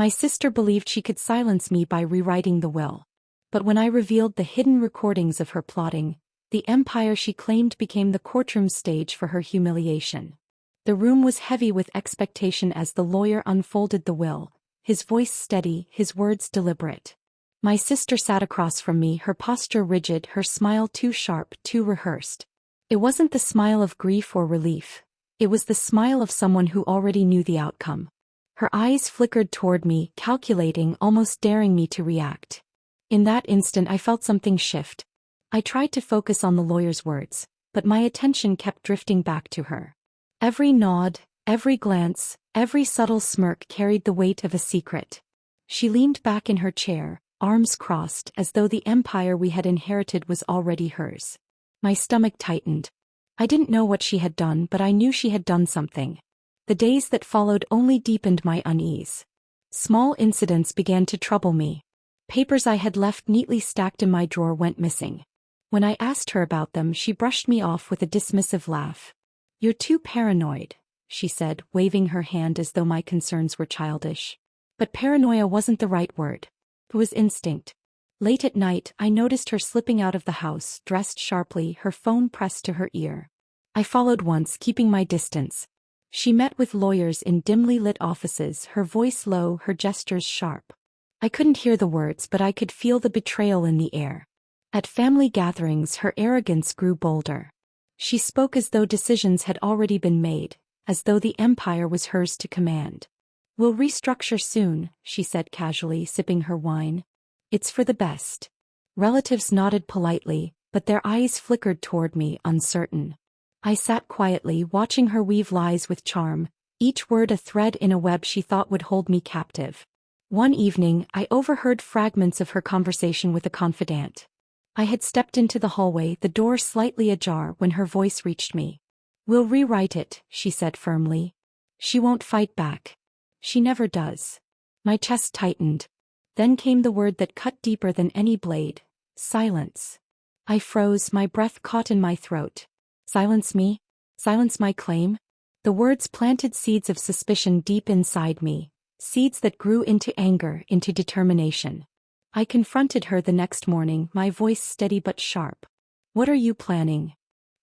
My sister believed she could silence me by rewriting the will. But when I revealed the hidden recordings of her plotting, the empire she claimed became the courtroom stage for her humiliation. The room was heavy with expectation as the lawyer unfolded the will, his voice steady, his words deliberate. My sister sat across from me, her posture rigid, her smile too sharp, too rehearsed. It wasn't the smile of grief or relief. It was the smile of someone who already knew the outcome. Her eyes flickered toward me, calculating, almost daring me to react. In that instant I felt something shift. I tried to focus on the lawyer's words, but my attention kept drifting back to her. Every nod, every glance, every subtle smirk carried the weight of a secret. She leaned back in her chair, arms crossed, as though the empire we had inherited was already hers. My stomach tightened. I didn't know what she had done, but I knew she had done something. The days that followed only deepened my unease. Small incidents began to trouble me. Papers I had left neatly stacked in my drawer went missing. When I asked her about them, she brushed me off with a dismissive laugh. "You're too paranoid," she said, waving her hand as though my concerns were childish. But paranoia wasn't the right word. It was instinct. Late at night, I noticed her slipping out of the house, dressed sharply, her phone pressed to her ear. I followed once, keeping my distance. She met with lawyers in dimly lit offices, her voice low, her gestures sharp. I couldn't hear the words, but I could feel the betrayal in the air. At family gatherings, her arrogance grew bolder. She spoke as though decisions had already been made, as though the empire was hers to command. "We'll restructure soon," she said casually, sipping her wine. "It's for the best." Relatives nodded politely, but their eyes flickered toward me, uncertain. I sat quietly, watching her weave lies with charm, each word a thread in a web she thought would hold me captive. One evening, I overheard fragments of her conversation with a confidant. I had stepped into the hallway, the door slightly ajar, when her voice reached me. "We'll rewrite it," she said firmly. "She won't fight back. She never does." My chest tightened. Then came the word that cut deeper than any blade: silence. I froze, my breath caught in my throat. Silence me? Silence my claim? The words planted seeds of suspicion deep inside me, seeds that grew into anger, into determination. I confronted her the next morning, my voice steady but sharp. "What are you planning?"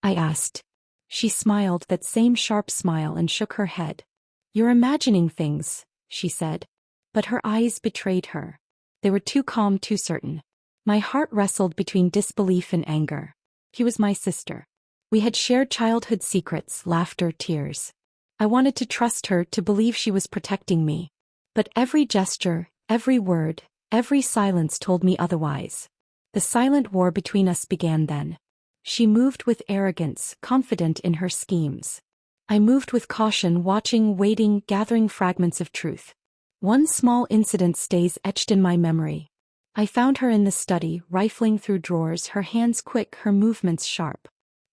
I asked. She smiled, that same sharp smile, and shook her head. "You're imagining things," she said. But her eyes betrayed her. They were too calm, too certain. My heart wrestled between disbelief and anger. She was my sister. We had shared childhood secrets, laughter, tears. I wanted to trust her, to believe she was protecting me. But every gesture, every word, every silence told me otherwise. The silent war between us began then. She moved with arrogance, confident in her schemes. I moved with caution, watching, waiting, gathering fragments of truth. One small incident stays etched in my memory. I found her in the study, rifling through drawers, her hands quick, her movements sharp.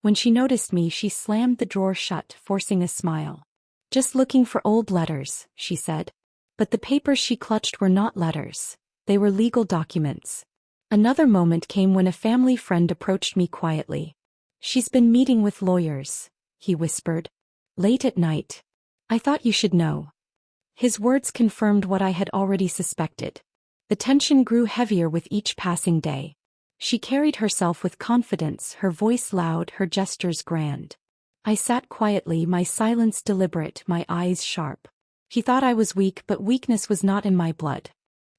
When she noticed me, she slammed the drawer shut, forcing a smile. "Just looking for old letters," she said. But the papers she clutched were not letters. They were legal documents. Another moment came when a family friend approached me quietly. "She's been meeting with lawyers," he whispered. "Late at night. I thought you should know." His words confirmed what I had already suspected. The tension grew heavier with each passing day. She carried herself with confidence, her voice loud, her gestures grand. I sat quietly, my silence deliberate, my eyes sharp. He thought I was weak, but weakness was not in my blood.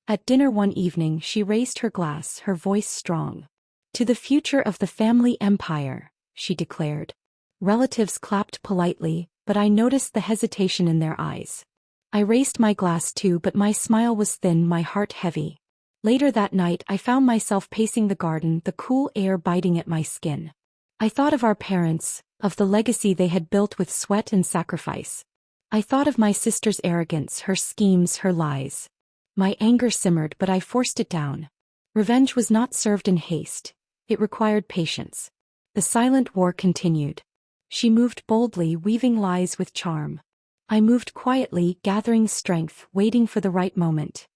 At dinner one evening, she raised her glass, her voice strong. "To the future of the family empire," she declared. Relatives clapped politely, but I noticed the hesitation in their eyes. I raised my glass too, but my smile was thin, my heart heavy. Later that night, I found myself pacing the garden, the cool air biting at my skin. I thought of our parents, of the legacy they had built with sweat and sacrifice. I thought of my sister's arrogance, her schemes, her lies. My anger simmered, but I forced it down. Revenge was not served in haste. It required patience. The silent war continued. She moved boldly, weaving lies with charm. I moved quietly, gathering strength, waiting for the right moment.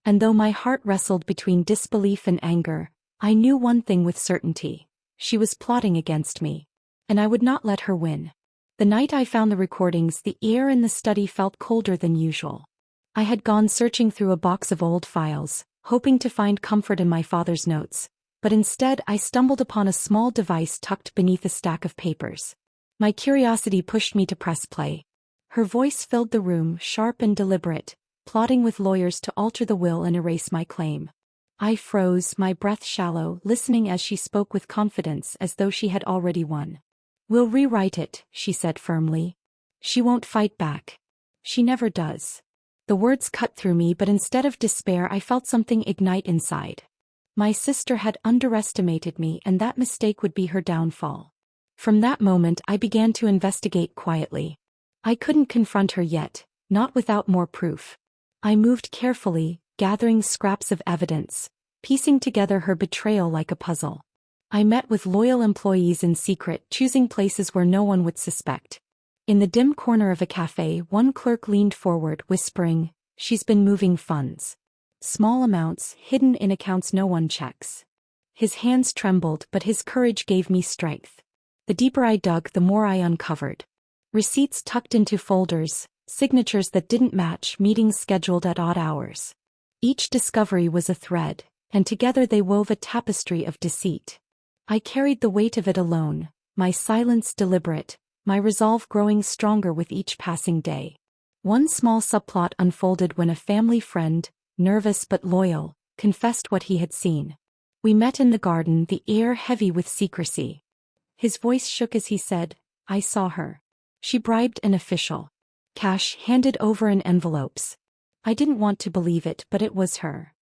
And though my heart wrestled between disbelief and anger, I knew one thing with certainty. She was plotting against me. And I would not let her win. The night I found the recordings, the air in the study felt colder than usual. I had gone searching through a box of old files, hoping to find comfort in my father's notes, but instead I stumbled upon a small device tucked beneath a stack of papers. My curiosity pushed me to press play. Her voice filled the room, sharp and deliberate, plotting with lawyers to alter the will and erase my claim. I froze, my breath shallow, listening as she spoke with confidence as though she had already won. "We'll rewrite it," she said firmly. "She won't fight back. She never does." The words cut through me, but instead of despair I felt something ignite inside. My sister had underestimated me, and that mistake would be her downfall. From that moment I began to investigate quietly. I couldn't confront her yet, not without more proof. I moved carefully, gathering scraps of evidence, piecing together her betrayal like a puzzle. I met with loyal employees in secret, choosing places where no one would suspect. In the dim corner of a cafe, one clerk leaned forward, whispering, "She's been moving funds. Small amounts, hidden in accounts no one checks." His hands trembled, but his courage gave me strength. The deeper I dug, the more I uncovered. Receipts tucked into folders, signatures that didn't match, meetings scheduled at odd hours. Each discovery was a thread, and together they wove a tapestry of deceit. I carried the weight of it alone, my silence deliberate, my resolve growing stronger with each passing day. One small subplot unfolded when a family friend, nervous but loyal, confessed what he had seen. We met in the garden, the air heavy with secrecy. His voice shook as he said, "I saw her. She bribed an official. Cash handed over in envelopes." I didn't want to believe it, but it was her.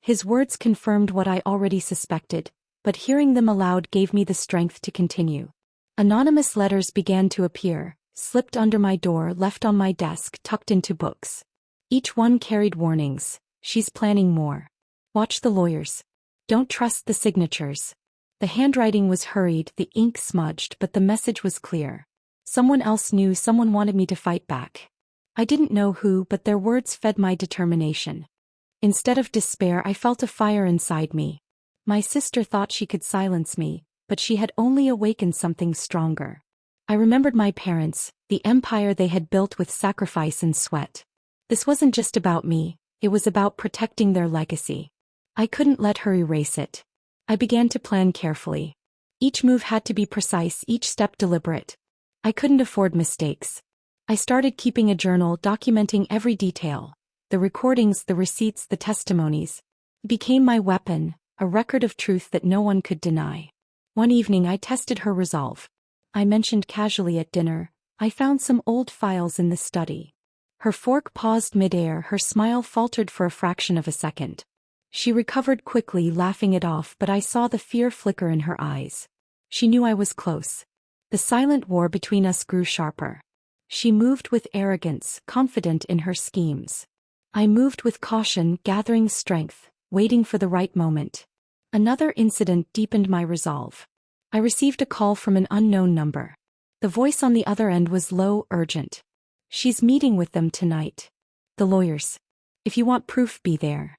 His words confirmed what I already suspected, but hearing them aloud gave me the strength to continue. Anonymous letters began to appear, slipped under my door, left on my desk, tucked into books. Each one carried warnings: "She's planning more. Watch the lawyers. Don't trust the signatures." The handwriting was hurried, the ink smudged, but the message was clear. Someone else knew, someone wanted me to fight back. I didn't know who, but their words fed my determination. Instead of despair, I felt a fire inside me. My sister thought she could silence me, but she had only awakened something stronger. I remembered my parents, the empire they had built with sacrifice and sweat. This wasn't just about me, it was about protecting their legacy. I couldn't let her erase it. I began to plan carefully. Each move had to be precise, each step deliberate. I couldn't afford mistakes. I started keeping a journal, documenting every detail. The recordings, the receipts, the testimonies. It became my weapon, a record of truth that no one could deny. One evening I tested her resolve. I mentioned casually at dinner, "I found some old files in the study." Her fork paused midair, her smile faltered for a fraction of a second. She recovered quickly, laughing it off, but I saw the fear flicker in her eyes. She knew I was close. The silent war between us grew sharper. She moved with arrogance, confident in her schemes. I moved with caution, gathering strength, waiting for the right moment. Another incident deepened my resolve. I received a call from an unknown number. The voice on the other end was low, urgent. "She's meeting with them tonight. The lawyers. If you want proof, be there."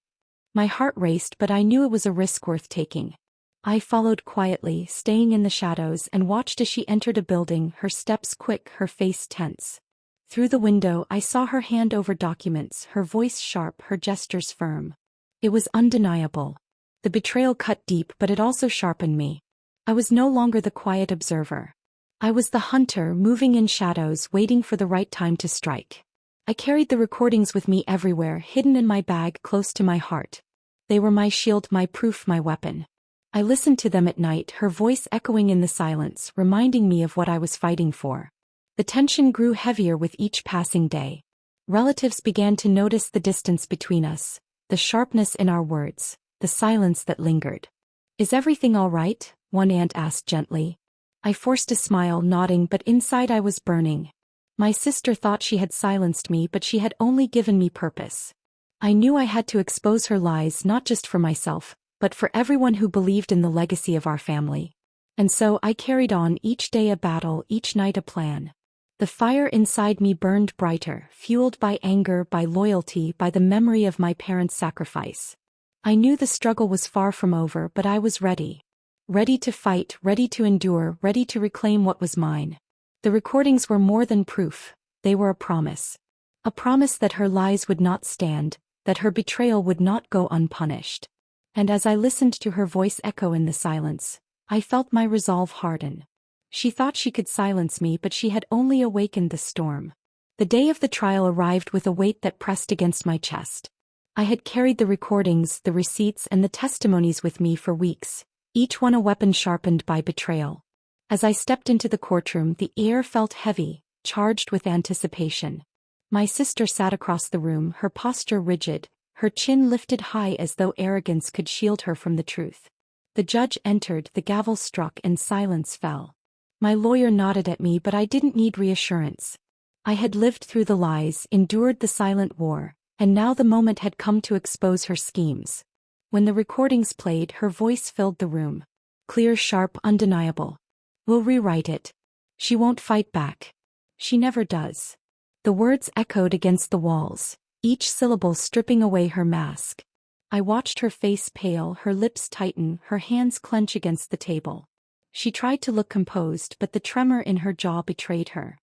My heart raced, but I knew it was a risk worth taking. I followed quietly, staying in the shadows, and watched as she entered a building, her steps quick, her face tense. Through the window I saw her hand over documents, her voice sharp, her gestures firm. It was undeniable. The betrayal cut deep, but it also sharpened me. I was no longer the quiet observer. I was the hunter, moving in shadows, waiting for the right time to strike. I carried the recordings with me everywhere, hidden in my bag close to my heart. They were my shield, my proof, my weapon. I listened to them at night, her voice echoing in the silence, reminding me of what I was fighting for. The tension grew heavier with each passing day. Relatives began to notice the distance between us, the sharpness in our words, the silence that lingered. "Is everything all right?" one aunt asked gently. I forced a smile, nodding, but inside I was burning. My sister thought she had silenced me, but she had only given me purpose. I knew I had to expose her lies, not just for myself, but for everyone who believed in the legacy of our family. And so I carried on, each day a battle, each night a plan. The fire inside me burned brighter, fueled by anger, by loyalty, by the memory of my parents' sacrifice. I knew the struggle was far from over, but I was ready. Ready to fight, ready to endure, ready to reclaim what was mine. The recordings were more than proof, they were a promise. A promise that her lies would not stand, that her betrayal would not go unpunished. And as I listened to her voice echo in the silence, I felt my resolve harden. She thought she could silence me, but she had only awakened the storm. The day of the trial arrived with a weight that pressed against my chest. I had carried the recordings, the receipts, and the testimonies with me for weeks, each one a weapon sharpened by betrayal. As I stepped into the courtroom, the air felt heavy, charged with anticipation. My sister sat across the room, her posture rigid, her chin lifted high as though arrogance could shield her from the truth. The judge entered, the gavel struck, and silence fell. My lawyer nodded at me, but I didn't need reassurance. I had lived through the lies, endured the silent war, and now the moment had come to expose her schemes. When the recordings played, her voice filled the room. Clear, sharp, undeniable. "We'll rewrite it. She won't fight back. She never does." The words echoed against the walls, each syllable stripping away her mask. I watched her face pale, her lips tighten, her hands clench against the table. She tried to look composed, but the tremor in her jaw betrayed her.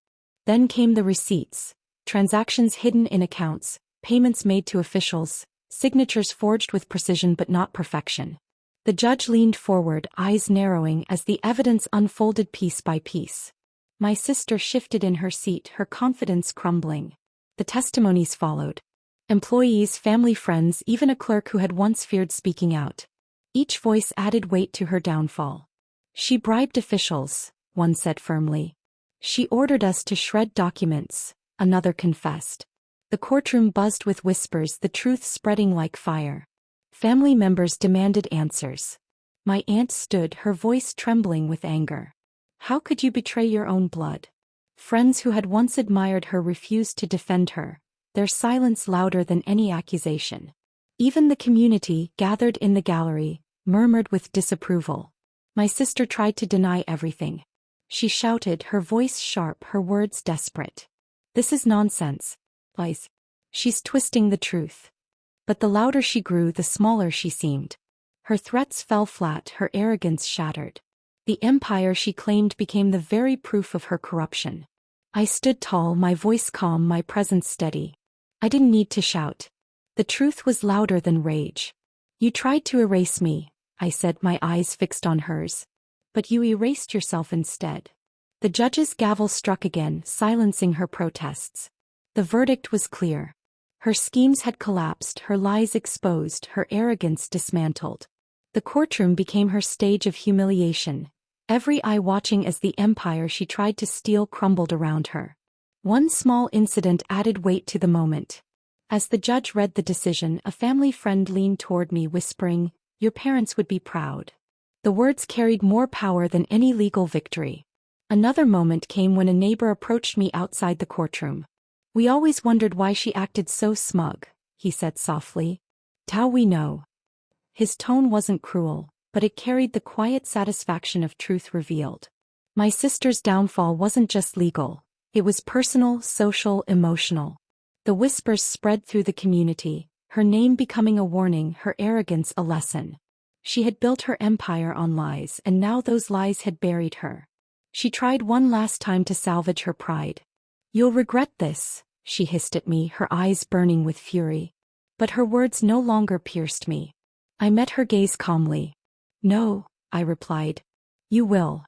Then came the receipts, transactions hidden in accounts, payments made to officials, signatures forged with precision but not perfection. The judge leaned forward, eyes narrowing as the evidence unfolded piece by piece. My sister shifted in her seat, her confidence crumbling. The testimonies followed. Employees, family, friends, even a clerk who had once feared speaking out. Each voice added weight to her downfall. "She bribed officials," one said firmly. "She ordered us to shred documents," another confessed. The courtroom buzzed with whispers, the truth spreading like fire. Family members demanded answers. My aunt stood, her voice trembling with anger. "How could you betray your own blood?" Friends who had once admired her refused to defend her, their silence louder than any accusation. Even the community, gathered in the gallery, murmured with disapproval. My sister tried to deny everything. She shouted, her voice sharp, her words desperate. "This is nonsense. Lies. She's twisting the truth." But the louder she grew, the smaller she seemed. Her threats fell flat, her arrogance shattered. The empire she claimed became the very proof of her corruption. I stood tall, my voice calm, my presence steady. I didn't need to shout. The truth was louder than rage. "You tried to erase me," I said, my eyes fixed on hers. "But you erased yourself instead." The judge's gavel struck again, silencing her protests. The verdict was clear. Her schemes had collapsed, her lies exposed, her arrogance dismantled. The courtroom became her stage of humiliation, every eye watching as the empire she tried to steal crumbled around her. One small incident added weight to the moment. As the judge read the decision, a family friend leaned toward me whispering, "Your parents would be proud." The words carried more power than any legal victory. Another moment came when a neighbor approached me outside the courtroom. "We always wondered why she acted so smug," he said softly. "Now we know." His tone wasn't cruel, but it carried the quiet satisfaction of truth revealed. My sister's downfall wasn't just legal. It was personal, social, emotional. The whispers spread through the community, her name becoming a warning, her arrogance a lesson. She had built her empire on lies, and now those lies had buried her. She tried one last time to salvage her pride. "You'll regret this," she hissed at me, her eyes burning with fury. But her words no longer pierced me. I met her gaze calmly. "No," I replied. "You will."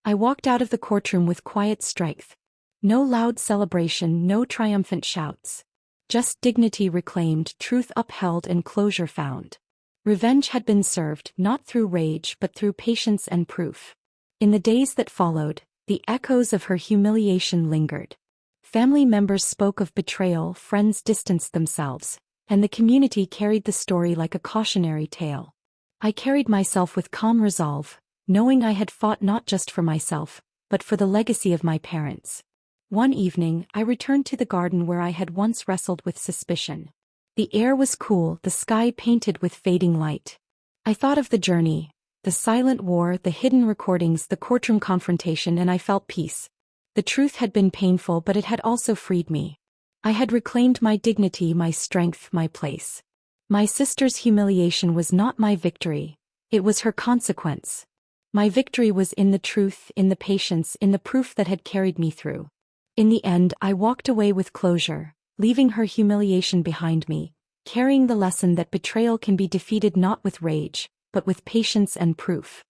I walked out of the courtroom with quiet strength. No loud celebration, no triumphant shouts. Just dignity reclaimed, truth upheld, and closure found. Revenge had been served, not through rage but through patience and proof. In the days that followed, the echoes of her humiliation lingered. Family members spoke of betrayal, friends distanced themselves, and the community carried the story like a cautionary tale. I carried myself with calm resolve, knowing I had fought not just for myself, but for the legacy of my parents. One evening, I returned to the garden where I had once wrestled with suspicion. The air was cool, the sky painted with fading light. I thought of the journey, the silent war, the hidden recordings, the courtroom confrontation, and I felt peace. The truth had been painful, but it had also freed me. I had reclaimed my dignity, my strength, my place. My sister's humiliation was not my victory. It was her consequence. My victory was in the truth, in the patience, in the proof that had carried me through. In the end, I walked away with closure, leaving her humiliation behind me, carrying the lesson that betrayal can be defeated not with rage, but with patience and proof.